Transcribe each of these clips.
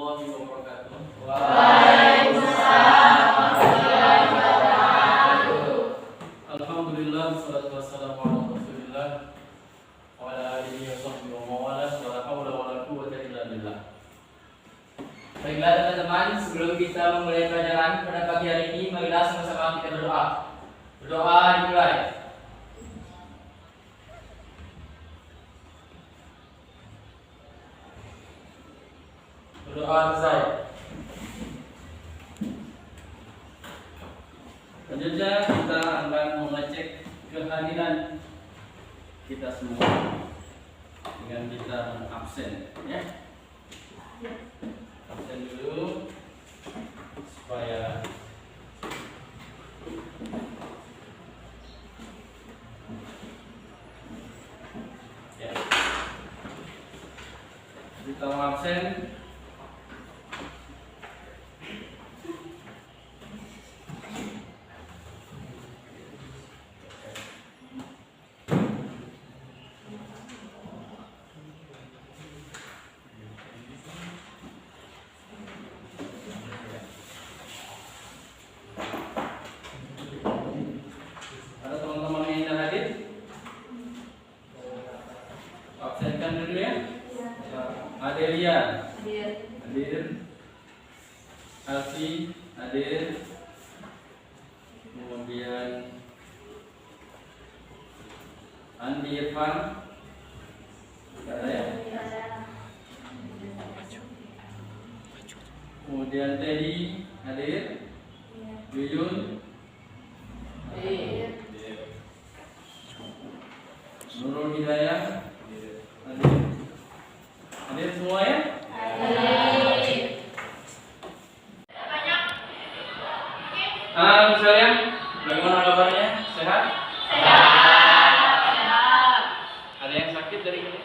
warahmatullahi wabarakatuh. Waalaikumsalam warahmatullahi wabarakatuh. Alhamdulillah, wassalatu wassalamu ala Rasulillah wa ala alihi wa sahbihi wa mawalah, wa la haula wa la quwwata illa billah. Baiklah teman-teman, sebelum kita memulai pelajaran pada pagi hari ini, marilah sama-sama kita berdoa. Berdoa dimulai. Berdoa selesai. Selanjutnya kita akan mengecek kehadiran kita semua dengan kita absen, ya. Absen dulu supaya ya. Kita absen. Ada teman-teman yang ingin hadir? Absenkan dulu ya. Adelia, hadir. Alfi, hadir. Kemudian Andi Irfan, ada ya. Kemudian Teddy, hadir. Yuyun, Nurul Hidayah, hadir. Hadir semua ya? Sekalian, bagaimana kabarnya? Sehat? Ada yang sakit dari ini?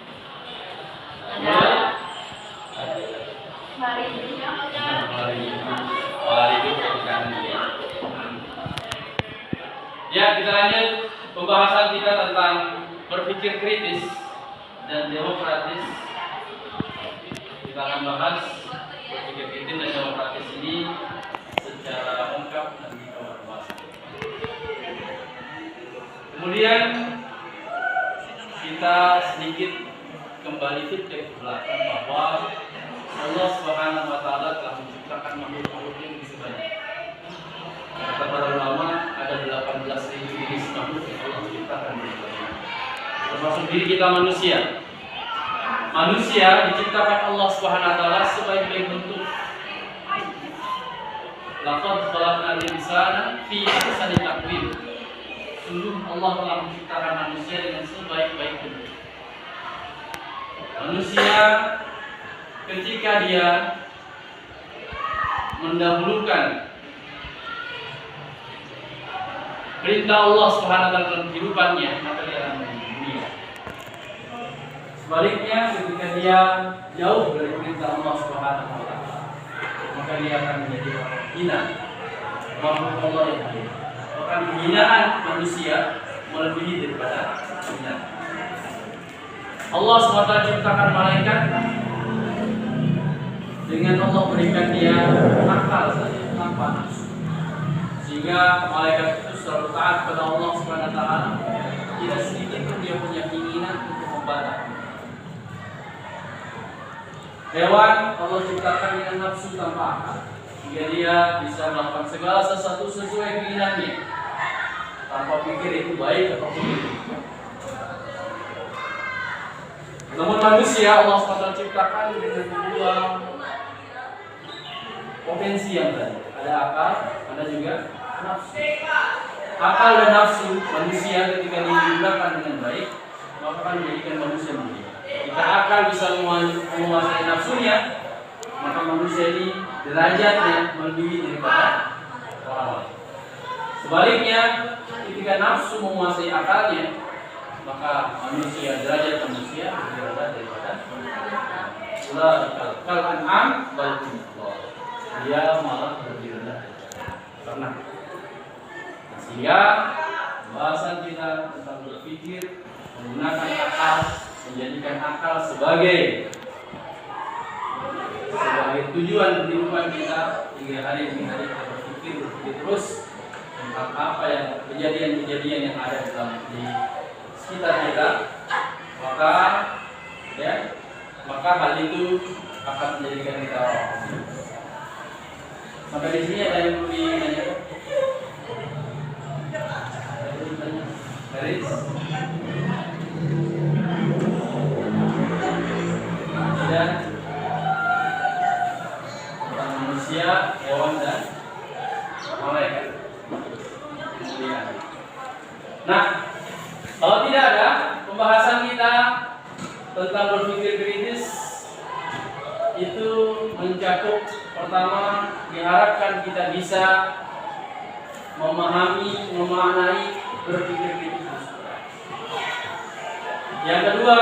Mari itu bukan. Ya, kita lanjut pembahasan kita tentang berpikir kritis dan demokratis. Kita akan bahas berpikir kritis dan demokratis ini secara lengkap dan kita bahas. Kemudian kita sedikit kembali feedback ke belakang bahwa Allah Subhanahu wa taala telah menciptakan makhluk-makhluk yang begitu banyak. Kata para ulama ada 18.000 jenis makhluk yang Allah ciptakan di dunia. Termasuk diri kita manusia. Manusia diciptakan Allah Subhanahu wa taala sebaik-baik bentuk. Laqad khalaqnal insana fi ahsani taqwim. Sungguh Allah telah menciptakan manusia dengan sebaik-baik bentuk. Manusia ketika dia mendahulukan perintah Allah Subhanahu wa taala dalam kehidupannya, maka dia akan menjadi dunia. Sebaliknya, ketika dia jauh dari perintah Allah Subhanahu wa taala, maka dia akan menjadi orang hina. Makhluk Allah yang hadir. Bahkan hinaan manusia melebihi daripada hinaan. Allah SWT ciptakan malaikat dengan Allah berikan dia akal saja tanpa nafsu, sehingga malaikat itu selalu taat pada Allah Subhanahu wa taala. Tidak sedikit pun dia punya keinginan untuk membantah. Hewan Allah ciptakan dengan nafsu tanpa akal, sehingga dia bisa melakukan segala sesuatu sesuai keinginannya tanpa pikir itu baik atau buruk. Namun manusia Allah SWT ciptakan dengan dua potensi yang tadi. Ada akal, ada juga nafsu. Akal dan nafsu manusia ketika digunakan dengan baik, maka akan menjadikan manusia mulia. Jika akal bisa menguasai nafsunya, maka manusia ini derajatnya melebihi daripada orang lain. Sebaliknya, ketika nafsu menguasai akalnya, maka manusia derajat manusia lebih rendah daripada kal an'am bal dia malah lebih rendah karena sehingga pembahasan kita tentang berpikir menggunakan akal, menjadikan akal sebagai tujuan kehidupan kita hingga hari demi hari kita berpikir terus tentang apa yang kejadian-kejadian yang ada di sekitar kita, maka hal itu akan menjadikan kita optimis. Sampai di sini ada yang perlu dinanyakan? Garis? Dan tentang manusia, hewan dan malaikat. Nah, kalau tidak ada pembahasan kita tentang berpikir kritis, itu mencakup pertama, diharapkan kita bisa memahami, memaknai berpikir kritis. Yang kedua,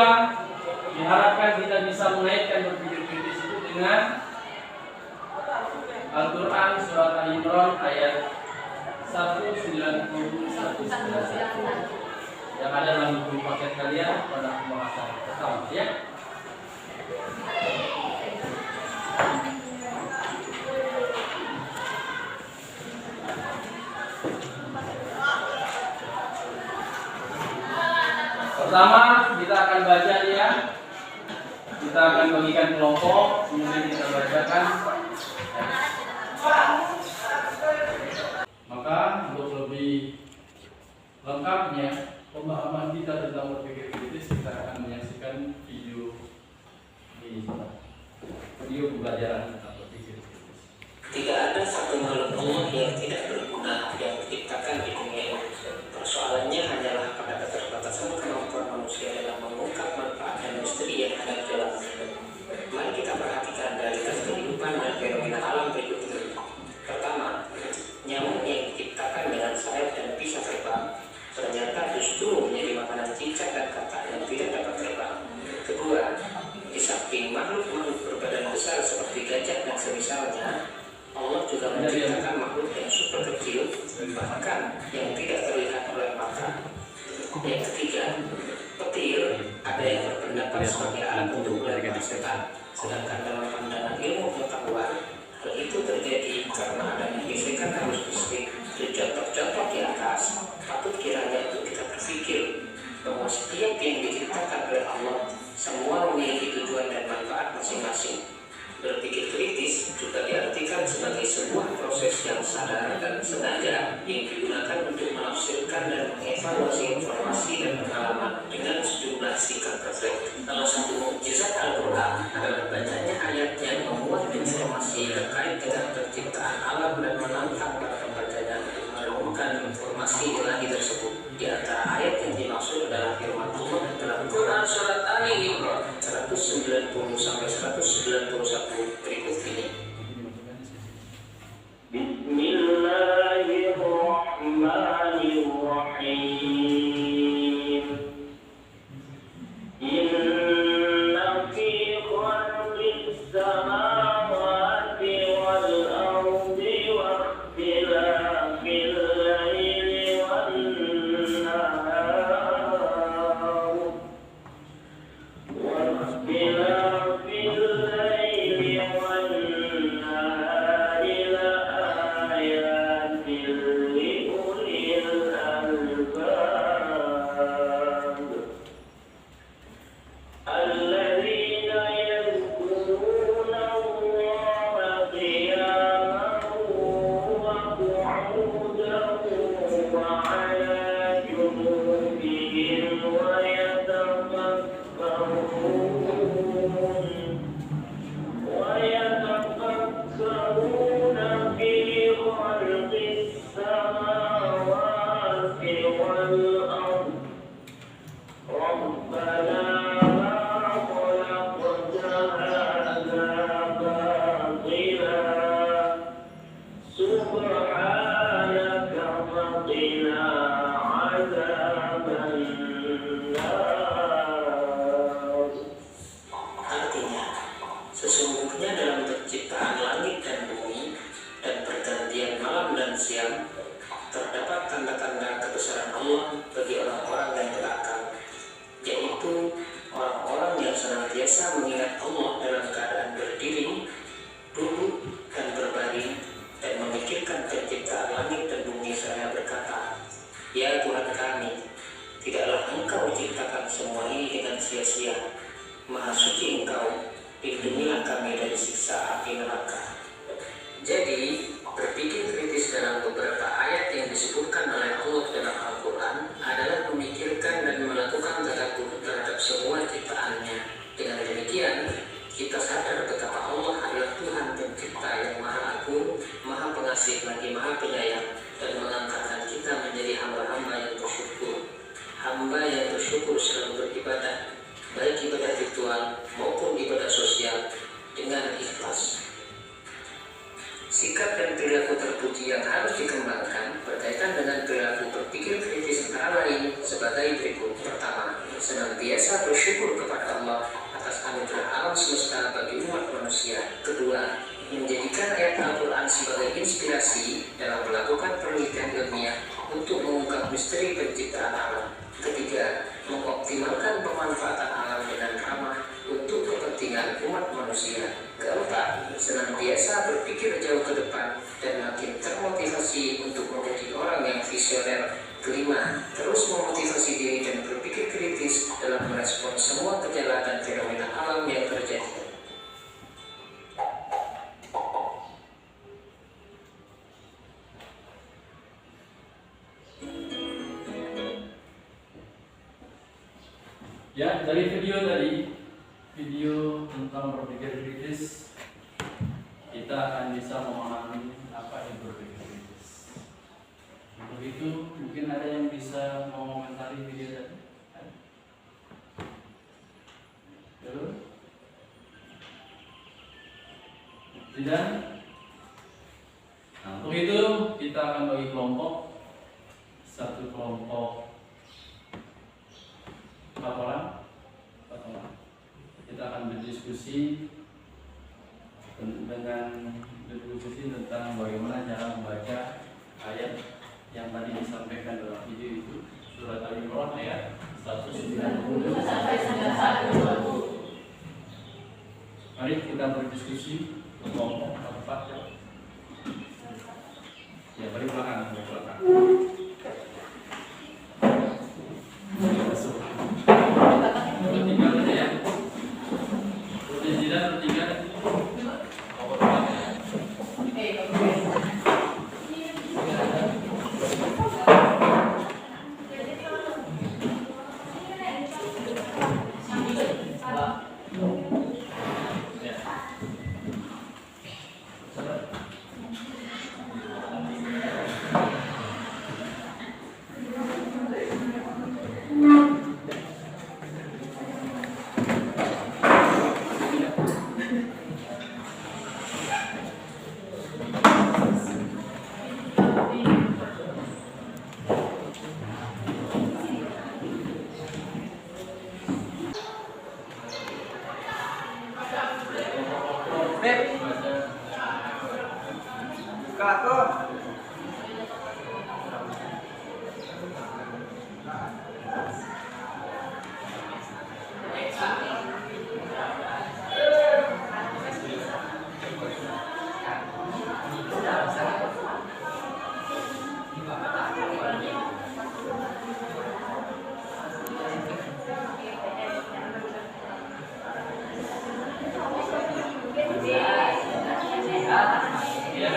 diharapkan kita bisa mengaitkan berpikir kritis itu dengan Al-Quran surat Al-Imran ayat 191 yang ada dalam buku paket kalian pada pembahasan pertama, ya. Pertama kita akan baca ya. Kita akan bagikan kelompok, kemudian kita bacakan. Maka untuk lebih lengkapnya pemahaman kita tentang berpikir kritis, kita akan menyaksikan video ini. Video pembelajaran tentang berpikir kritis. Tidak ada satu makhluk Allah yang tidak berguna yang diciptakan di dunia ini. Persoalannya hanyalah pada keterbatasan kemampuan manusia dalam mengungkap manfaat dan misteri yang ada di dalam hidup. Mari kita perhatikan dari kehidupan dan fenomena alam berikut ini. Pertama, nyamuk yang diciptakan dengan sayap dan bisa terbang ternyata justru menjadi makanan cicak dan katak yang tidak dapat terbang. Kedua, di samping makhluk-makhluk berbadan besar seperti gajah dan semisalnya, Allah juga menciptakan makhluk yang super kecil, bahkan yang tidak terlihat oleh mata. Yang ketiga, petir ada yang berpendapat sebagai alat untuk melempar setan, sedangkan dalam pandangan ilmu pengetahuan, hal itu terjadi karena adanya gesekan arus listrik. Di contoh-contoh di atas, patut kiranya untuk kita berpikir bahwa setiap yang diciptakan oleh Allah semua memiliki tujuan dan manfaat masing-masing. Berpikir kritis juga diartikan sebagai sebuah proses yang sadar dan sengaja yang digunakan untuk menafsirkan dan mengevaluasi informasi dan pengalaman dengan sejumlah sikap refleks. Salah satu mukjizat Al-Quran adalah bacanya ayat yang memuat informasi terkait dengan penciptaan alam dan menantang para pembacanya untuk menemukan informasi ilahi tersebut. Di antara ayat yang dimaksud adalah firman Allah dalam Quran surat Ali Imran 190 sampai 191 berikut ini. Bismillahirrahmanirrahim. Inna fi khalqis samawati wal ardi wa ikhtilafil laili wan perilaku terpuji yang harus dikembangkan berkaitan dengan perilaku berpikir kritis antara lain sebagai berikut. Pertama, senantiasa bersyukur kepada Allah atas anugerah alam semesta bagi umat manusia. Kedua, menjadikan ayat Al-Quran sebagai inspirasi dalam melakukan penelitian ilmiah untuk mengungkap misteri penciptaan alam. Ketiga, mengoptimalkan pemanfaatan alam dengan ramah untuk kepentingan umat manusia. Keempat, senantiasa berpikir jauh ke depan dan makin termotivasi untuk menjadi orang yang visioner. Kelima, terus memotivasi diri dan berpikir kritis dalam merespon semua gejala dan fenomena alam yang terjadi. Ya, dari video tadi, video tentang berpikir kritis, kita akan bisa memahami apa yang berpikir kritis. Untuk itu, mungkin ada yang bisa mengomentari video tadi? Belum? Tidak? Nah, untuk itu kita akan bagi kelompok. Satu kelompok 4 orang. Kita akan berdiskusi tentang bagaimana cara membaca ayat yang tadi disampaikan dalam video itu, surat Al-Imran ayat 190 sampai 120. Mari kita berdiskusi kelompok 4 ya. Ya, balik belakang. Iya,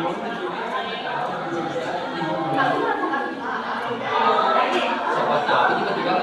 Siapa tahu tiba-tiba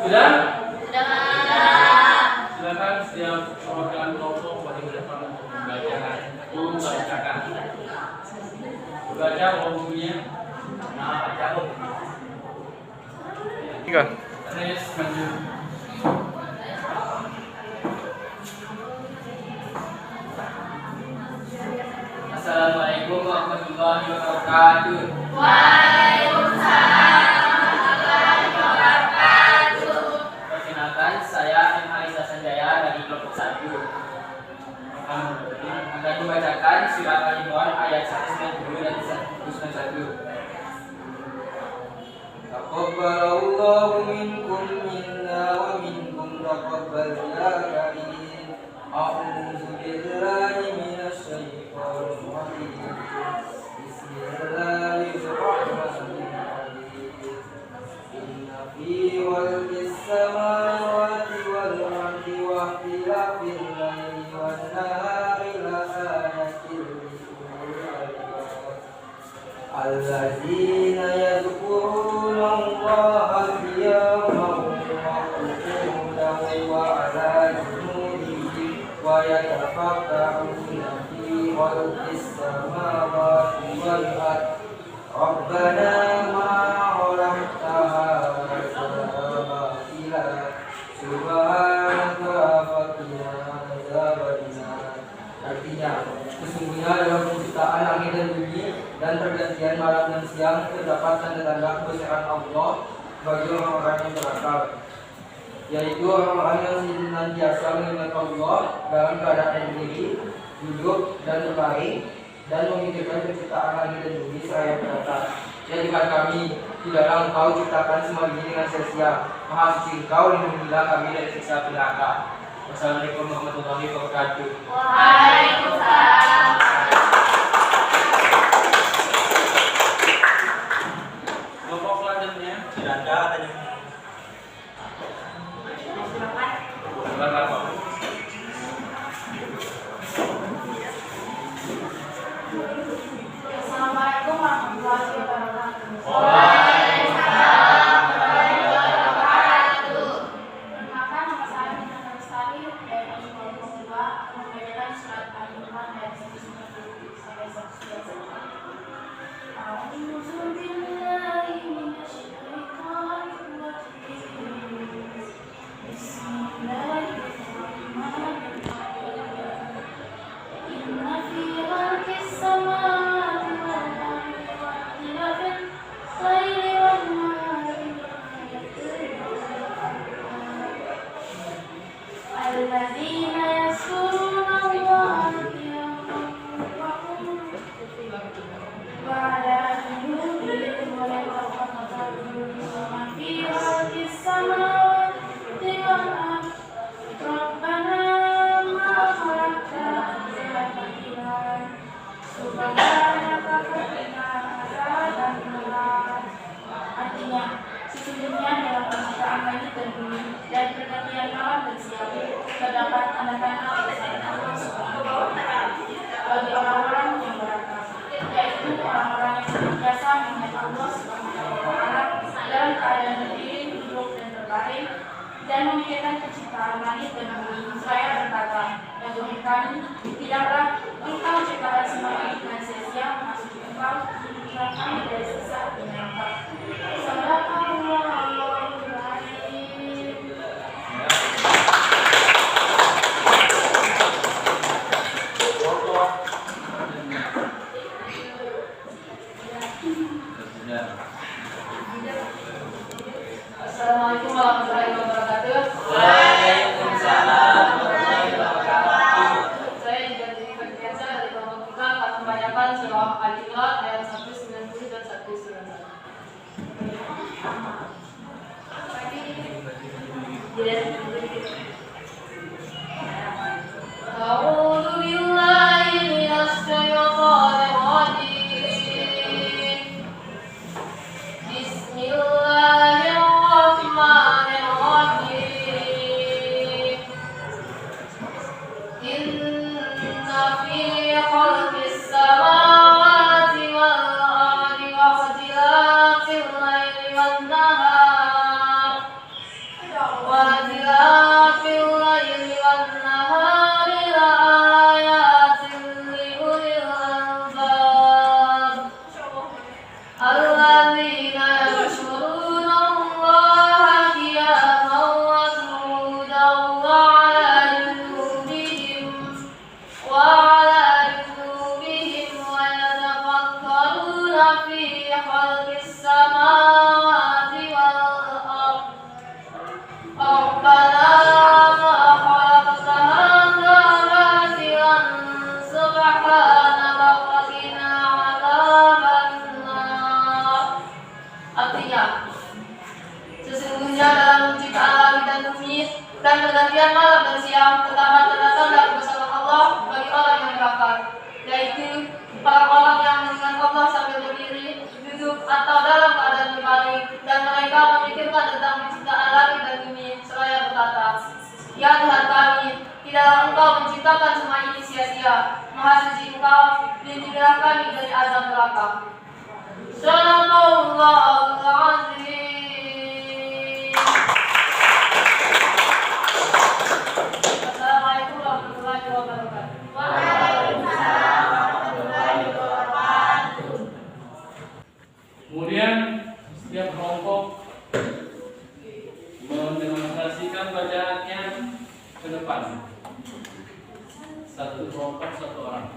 Sudah? Silakan setiap perwakilan kelompok wajib berdepan untuk membacakan. Baca bukunya. Nah, baca buku. Enggak. Terus maju. Assalamualaikum warahmatullahi wabarakatuh. Perkenalkan, saya M. Alisa Sanjaya dari kelompok 1. Akan membacakan surat Al-Imran ayat 190 dan 191. Taqabbalallahu minkum minna wa minkum taqabbal ya karim. A'udzu billahi minasy syaithanir rajim. Bismillahirrahmanirrahim. الذين يذكرون الله قياما وقعودا وعلى جنوبهم ويتفكرون في خلق السماوات والأرض ربنا ما خلقت هذا باطلا سبحانك فقنا عذاب النار. Artinya, sesungguhnya dalam penciptaan langit dan bumi dan pergantian malam dan siang terdapat tanda-tanda kebesaran Allah bagi orang-orang yang berakal, yaitu orang-orang yang senantiasa mengingat Allah dalam keadaan berdiri, duduk, dan berbaring, dan memikirkan penciptaan langit dan bumi seraya berkata, ya Tuhan kami, tidaklah Engkau ciptakan semua ini dengan sia-sia. Maha suci Engkau lindungilah kami dari siksa neraka. Wassalamualaikum warahmatullahi wabarakatuh. Waalaikumsalam. Kelompok selanjutnya tidak ada katanya. Silakan Pak. Assalamualaikum warahmatullahi wabarakatuh. Waalaikumsalam warahmatullahi wabarakatuh. Perkenalkan, nama saya Nina Lestari dari Sekolah Jiwa membacakan surat Al-Imran ayat 190 sampai 191. A'udzu billahi minasyaitonir rajim. Bismillahirrahmanirrahim. Inna fi khalqis samawati wal ardi wa ikhtilafil laili wan nahari الذين يذكرون الله قياما وعلى جنوبهم ويتفكرون في خلق السماوات والأرض ربنا ما خلقت هذا باطلا سبحانك فقنا عذاب النار. Artinya, sesungguhnya dalam penciptaan langit dan bumi dan pergantian malam dan siang terdapat tanda-tanda kebesaran Allah Subhanahu wa Ta'ala bagi orang-orang yang berakal, yaitu orang-orang yang senantiasa mengingat Allah Subhanahu wa Ta'ala dalam keadaan berdiri, duduk, dan berbaring, dan memikirkan penciptaan langit dan bumi seraya berkata, ya Tuhan kami, tidaklah Engkau ciptakan semua ini dengan sia-sia. Maha suci Engkau lindungilah kami dari siksa neraka. Sadaqallahul Azim. Kelompok Assalamualaikum warahmatullahi wabarakatuh. Waalaikumsalam warahmatullahi wabarakatuh. Saya juga dari Biasa dari kelompok 3 akan membacakan surah Al-Imran ayat 190 dan 191. أعوذ بالله من الشيطان الرجيم. بسم الله الرحمن الرحيم. إن في خلق السماوات والأرض واختلاف الليل والنهار لآيات لأولي الألباب الذين يذكرون الله قياما وقعودا وعلى جنوبهم ويتفكرون في خلق السماوات والأرض ربنا ما خلقت هذا باطلا سبحانك فقنا عذاب النار. Artinya, sesungguhnya dalam penciptaan langit dan bumi dan pergantian malam dan siang terdapat tanda-tanda kebesaran Allah bagi orang yang berakal, yaitu orang-orang yang mengingat Allah sambil berdiri, duduk, atau dalam keadaan berbaring, dan mereka memikirkan tentang penciptaan langit dan bumi seraya berkata, ya Tuhan kami, tidaklah Engkau menciptakan semua ini sia-sia. Maha suci Engkau, lindungilah kami dari azab neraka. Sadaqallahul azim. Assalamualaikum warahmatullahi wabarakatuh. Waalaikumsalam warahmatullahi wabarakatuh. Kemudian setiap kelompok mendemonstrasikan bacaannya ke depan. Satu kelompok satu orang.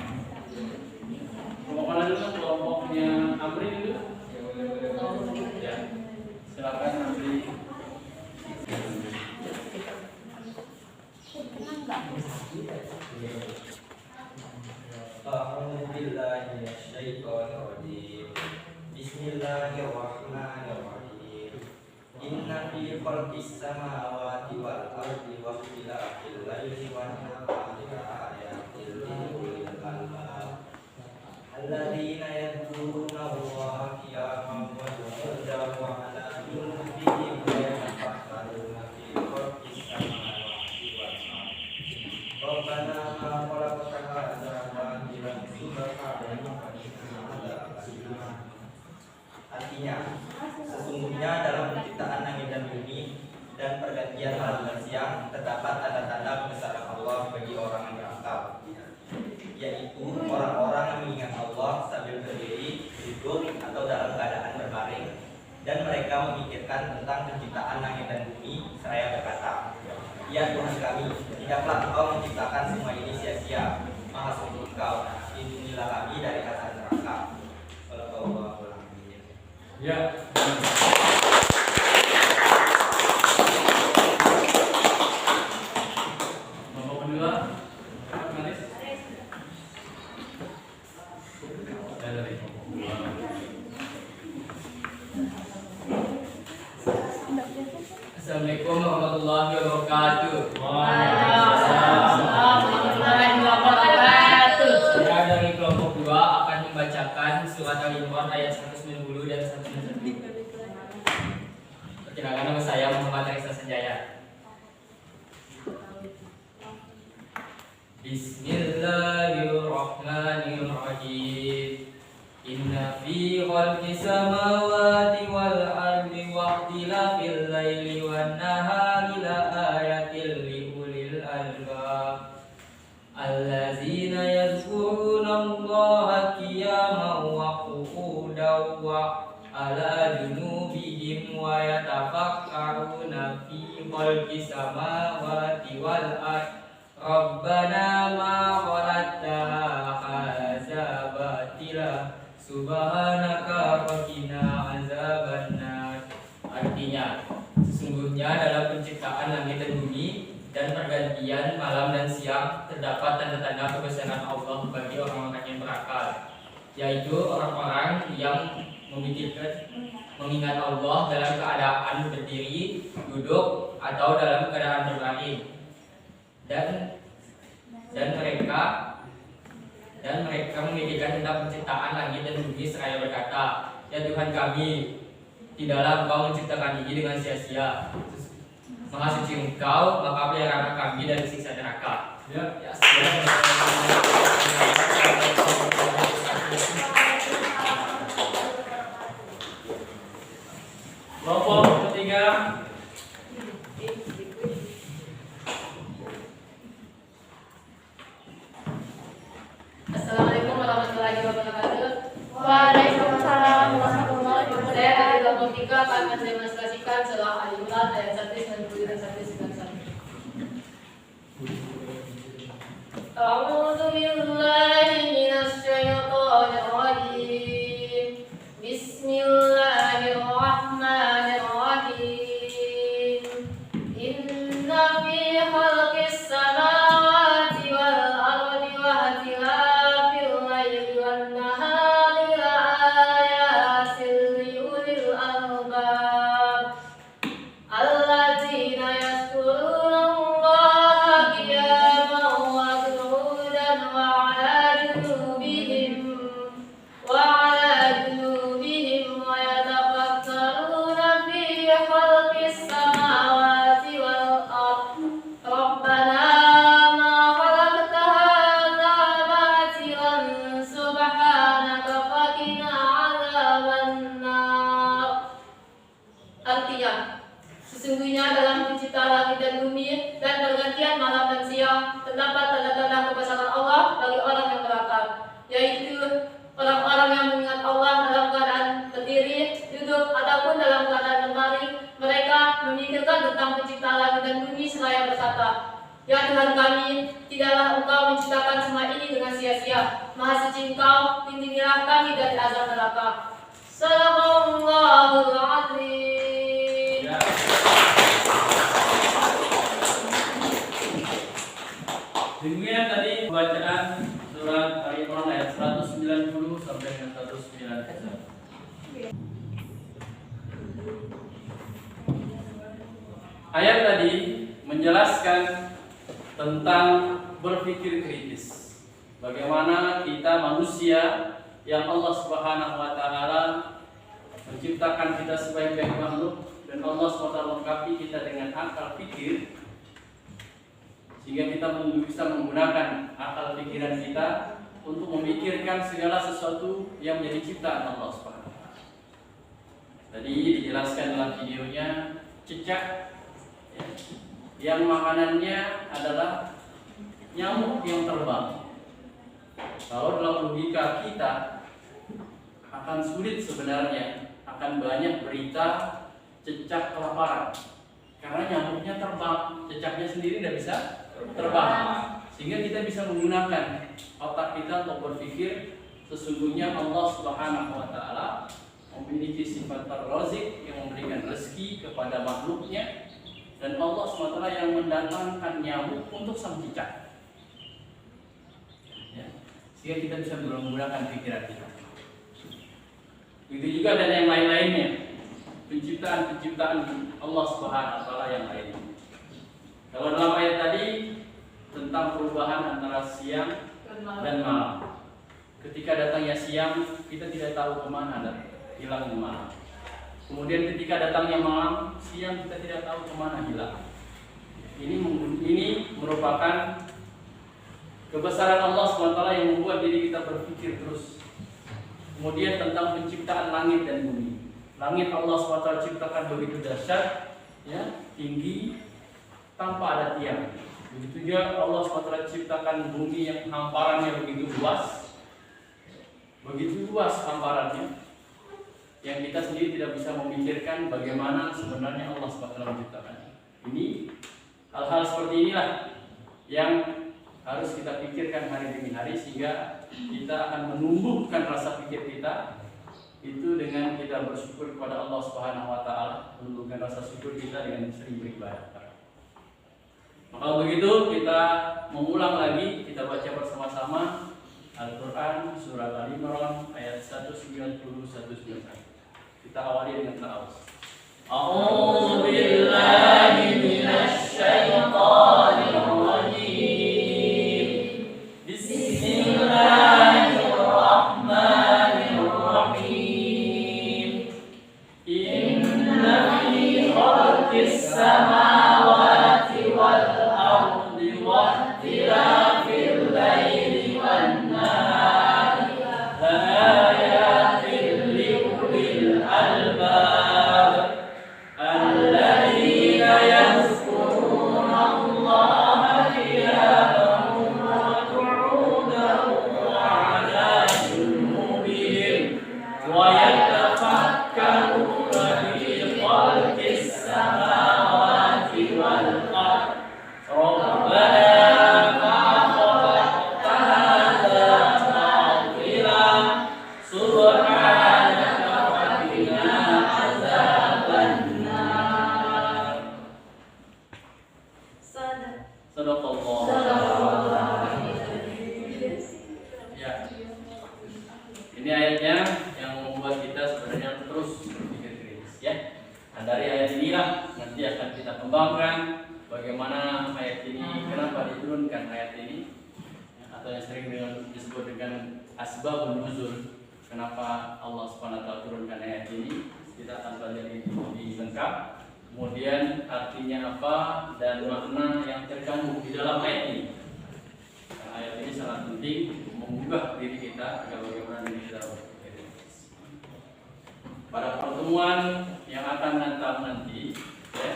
Kelompok mana dulu? Kelompoknya Amri dulu. Ya, silakan Amri. A'udzubillahiminasyaitonirrajim. Bismillahirrahmanirrahim. Inna fi khalqis samawati wal ardi wa ikhtilafil laili wan nahari laayatin liulil albab. Alladzina yadhkuruna Allaha qiyaman wa qu'udan wa 'ala junubihim wa yatafakkaruna fi khalqis samawati wal ardi. Rabbana ma khalaqta hadza batilan subhanaka faqina adzabannar. Artinya, sesungguhnya dalam penciptaan langit dan bumi dan pergantian malam dan siang terdapat tanda-tanda kebesaran Allah bagi orang yang berakal, yaitu orang-orang yang mengingat Allah sambil berdiri, duduk, atau dalam keadaan berbaring, dan mereka memikirkan tentang penciptaan langit dan bumi seraya berkata, "Ya Tuhan kami, tidaklah Engkau menciptakan semua ini sia-sia. Maha sungguh Engkau, lindungilah kami dari azab neraka." Wallahu a'lam. Ya. Kelompok kedua, Manis. Dari kelompok kedua. Assalamualaikum warahmatullahi wabarakatuh. Waalaikumsalam warahmatullahi wabarakatuh. Saya dari kelompok 2 akan membacakan surat Al-Imran ayat 190 dan 191. Perkenalkan, nama saya Muhammad Arisa Sanjaya. Bismillahirrahmanirrahim. Inna fi khalqis samawati wal ardi wa ikhtilafil laili wan nahari la ayatil liulil albab. Allazina yazkuruna Allaha qiyaman wa qu'udan wa 'ala junubihim wa yatafakkaruna fi khalqis samawati wal ardi. Rabbana ma khalaqta hadza batila subhanaka faqina azabannar. Artinya, sesungguhnya dalam penciptaan langit dan bumi dan pergantian malam dan siang terdapat tanda-tanda kebesaran Allah bagi orang-orang yang berakal, yaitu orang-orang yang mengingat Allah dalam keadaan berdiri, duduk, atau dalam keadaan berbaring, dan mereka memikirkan tentang penciptaan langit dan bumi seraya berkata, "Ya Tuhan kami, tidaklah Engkau menciptakan ini dengan sia-sia. Maha suci Engkau, maka pelihara kami dari siksa neraka." Ya, kelompok ketiga. Assalamualaikum warahmatullahi wabarakatuh. Waalaikumsalam warahmatullahi Saya dari wabarakatuh. kelompok 3 akan mendemonstrasikan surah Al-Imran ayat 190 dan 191. A'udzu billahi minasy syaithanir rajim. Bismillahirrahmanirrahim. Inna fi khalqis samawati wal ardi wa ikhtilafil laili wan nahari la ayatin liulil albab. Alladzina Sesungguhnya dalam penciptaan langit dan bumi dan pergantian malam dan siang terdapat tanda-tanda kebesaran Allah bagi orang yang berakal, yaitu orang-orang yang mengingat Allah dalam keadaan berdiri, duduk, ataupun dalam keadaan berbaring. Mereka memikirkan tentang penciptaan langit dan bumi seraya berkata, "Ya Tuhan kami, tidaklah Engkau menciptakan semua ini dengan sia-sia. Maha suci Engkau, lindungilah kami dari azab neraka." Shadaqallahul Azim. Ya. Demikian tadi bacaan surat Ali Imran ayat 190 sampai dengan 191. Ayat tadi menjelaskan tentang berpikir kritis. Bagaimana kita manusia yang Allah Subhanahu wa taala menciptakan kita sebagai makhluk dan Allah SWT lengkapi kita dengan akal pikir sehingga kita bisa menggunakan akal pikiran kita untuk memikirkan segala sesuatu yang menjadi ciptaan Allah Subhanahu wa taala. Tadi dijelaskan dalam videonya cicak yang makanannya adalah nyamuk yang terbang. Kalau dalam logika kita akan sulit sebenarnya, akan banyak berita cicak kelaparan karena nyamuknya terbang, cicaknya sendiri tidak bisa terbang. Sehingga kita bisa menggunakan otak kita untuk berpikir sesungguhnya Allah Subhanahu wa taala memiliki sifat ar-razik yang memberikan rezeki kepada makhluknya, dan Allah SWT yang mendatangkan nyamuk untuk sang cicak. Ya. Sehingga kita bisa menggunakan pikiran kita. Begitu juga dan yang lain-lainnya, penciptaan Allah Subhanahu wa taala yang lain. Kalau dalam ayat tadi tentang perubahan antara siang dan malam. Ketika datangnya siang, kita tidak tahu kemana dan hilangnya malam. Kemudian ketika datangnya malam, siang kita tidak tahu kemana hilang. Ini merupakan kebesaran Allah SWT yang membuat diri kita berpikir terus. Kemudian tentang penciptaan langit dan bumi. Langit Allah SWT ciptakan begitu dahsyat, ya, tinggi, tanpa ada tiang. Begitu juga Allah SWT ciptakan bumi yang hamparannya begitu luas. Begitu luas hamparannya, yang kita sendiri tidak bisa memikirkan bagaimana sebenarnya Allah SWT menciptakan. Ini hal-hal seperti inilah yang harus kita pikirkan hari demi hari, sehingga kita akan menumbuhkan rasa pikir kita itu dengan kita bersyukur kepada Allah Subhanahu wa taala, menumbuhkan rasa syukur kita dengan sering beribadah. Maka begitu kita mengulang lagi, kita baca bersama-sama Al-Quran surat Ali Imran ayat 190-191. Kita awali dengan ta'awuz. A'udzu billahi minasy syaithanir rajim. Bismillahirrahmanirrahim. Inna fi khalqis samawati wal ardi wa ikhtilafil laili wan nahari laayatin liulil albab alladzina yazkuruna Allaha qiyaman wa qu'udan wa 'ala junubihim wa yatafakkaruna fi khalqis samawati wal ardi Rabbana ma khalaqta hadza batila subhanaka faqina azabannar. Sadaqallah. Ya. Ini ayatnya yang membuat kita sebenarnya terus berpikir kritis, ya. Nah, dari ayat inilah nanti akan kita kembangkan bagaimana ayat ini, kenapa diturunkan ayat ini, atau yang sering disebut dengan asbabun nuzul. Kenapa Allah Subhanahu wa taala turunkan ayat ini? Kita akan pelajari lebih lengkap. Kemudian artinya apa dan makna yang terkandung di dalam ayat ini. Karena ayat ini sangat penting mengubah diri kita agar bagaimana diri kita berpikir. Pada pertemuan yang akan datang nanti, ya,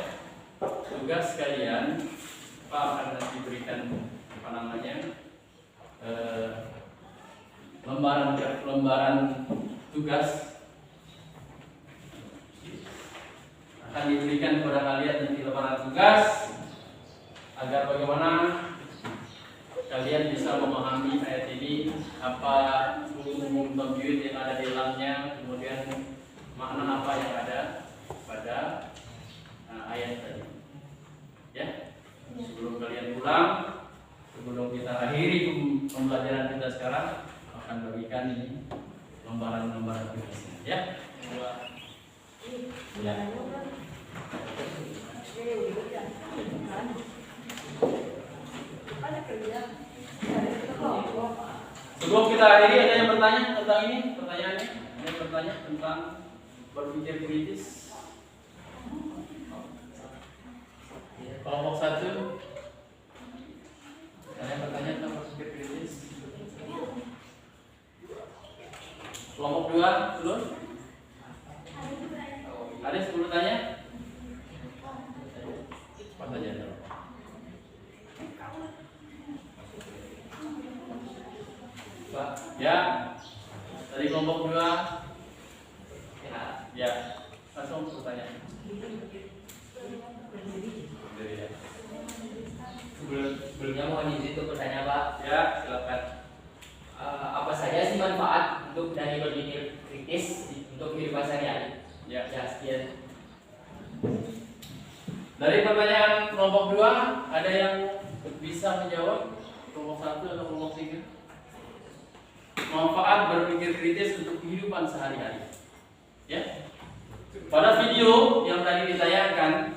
tugas kalian Pak akan nanti berikan lembaran tugas akan diberikan kepada kalian nanti lembaran tugas agar bagaimana kalian bisa memahami ayat ini, apa umum tajwid yang ada di dalamnya, kemudian makna apa yang ada pada ayat tadi. Ya, sebelum kalian pulang, sebelum kita akhiri pembelajaran kita sekarang, akan bagikan ini lembaran-lembaran tugasnya. Ya, ya. Sebelum kita akhiri, ada yang bertanya tentang ini? Pertanyaannya? Ada yang bertanya tentang berpikir kritis? Kelompok 1. Ada yang bertanya tentang berpikir kritis? Kelompok 2, belum? Ada yang sebelum bertanya? Cepat saja. Pak, ya. Dari kelompok 2. Ya. Langsung bertanya. Sebelumnya mohon izin untuk bertanya Pak. Ya, silakan. Apa saja sih manfaat untuk dari berpikir kritis untuk kehidupan sehari-hari? Ya. Sekian. Dari pertanyaan kelompok 2, ada yang bisa menjawab? Kelompok 1 atau kelompok 3? Manfaat berpikir kritis untuk kehidupan sehari-hari. Ya. Pada video yang tadi ditayangkan,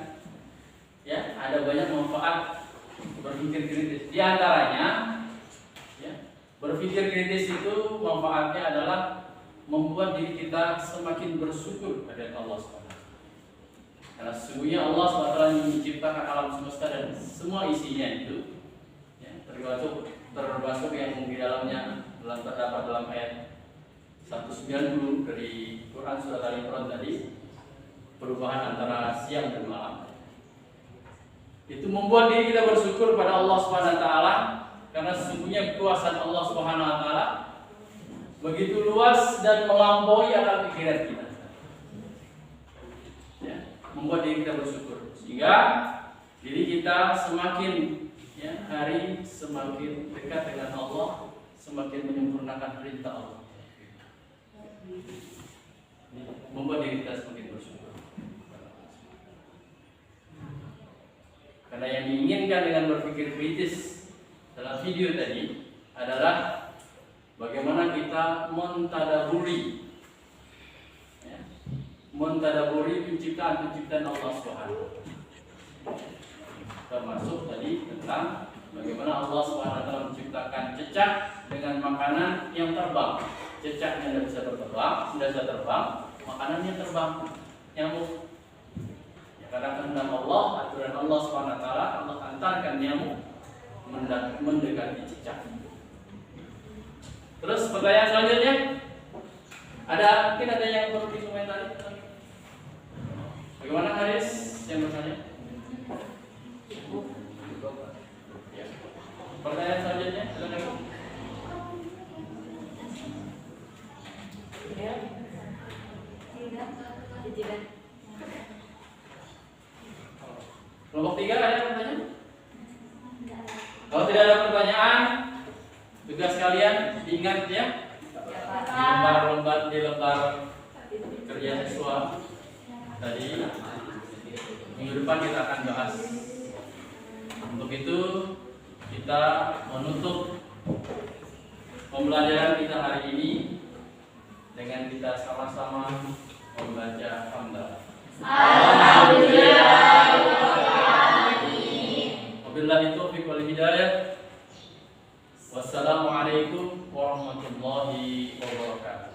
ya, ada banyak manfaat berpikir kritis. Di antaranya, ya, berpikir kritis itu manfaatnya adalah membuat diri kita semakin bersyukur pada Allah SWT. Karena sesungguhnya Allah SWT menciptakan alam semesta dan semua isinya itu, ya, termasuk yang di dalamnya terdapat dalam ayat 190 dari Quran Surah Al-Imran tadi, perubahan antara siang dan malam. Itu membuat diri kita bersyukur pada Allah Subhanahu wa taala karena sesungguhnya kekuasaan Allah Subhanahu wa taala begitu luas dan melampaui akal pikiran kita. Ya, membuat diri kita bersyukur sehingga diri kita semakin, ya, hari semakin dekat dengan Allah, semakin menyempurnakan perintah Allah. Membuat diri kita semakin bersyukur. Karena yang diinginkan dengan berpikir kritis dalam video tadi adalah bagaimana kita mentadaburi, ya, mentadaburi penciptaan Allah Subhanahu. Termasuk tadi tentang bagaimana Allah SWT menciptakan cecak dengan makanan yang terbang. Cecaknya tidak bisa terbang, makanannya terbang, nyamuk. Ya, karena kehendak Allah, aturan Allah SWT, Allah antarkan nyamuk mendekati cecak. Terus pertanyaan selanjutnya, mungkin ada yang perlu dikomentari? Bagaimana Haris yang bertanya? Ya. Pertanyaan selanjutnya, silakan. Kelompok 3 ada yang bertanya? Kalau tidak ada pertanyaan, tugas kalian diingat ya, di lembar kerja siswa tadi minggu depan kita akan bahas. Untuk itu kita menutup pembelajaran kita hari ini dengan kita sama-sama membaca hamdalah. Wabillahi taufiq wal hidayah. Wassalamualaikum warahmatullahi wabarakatuh.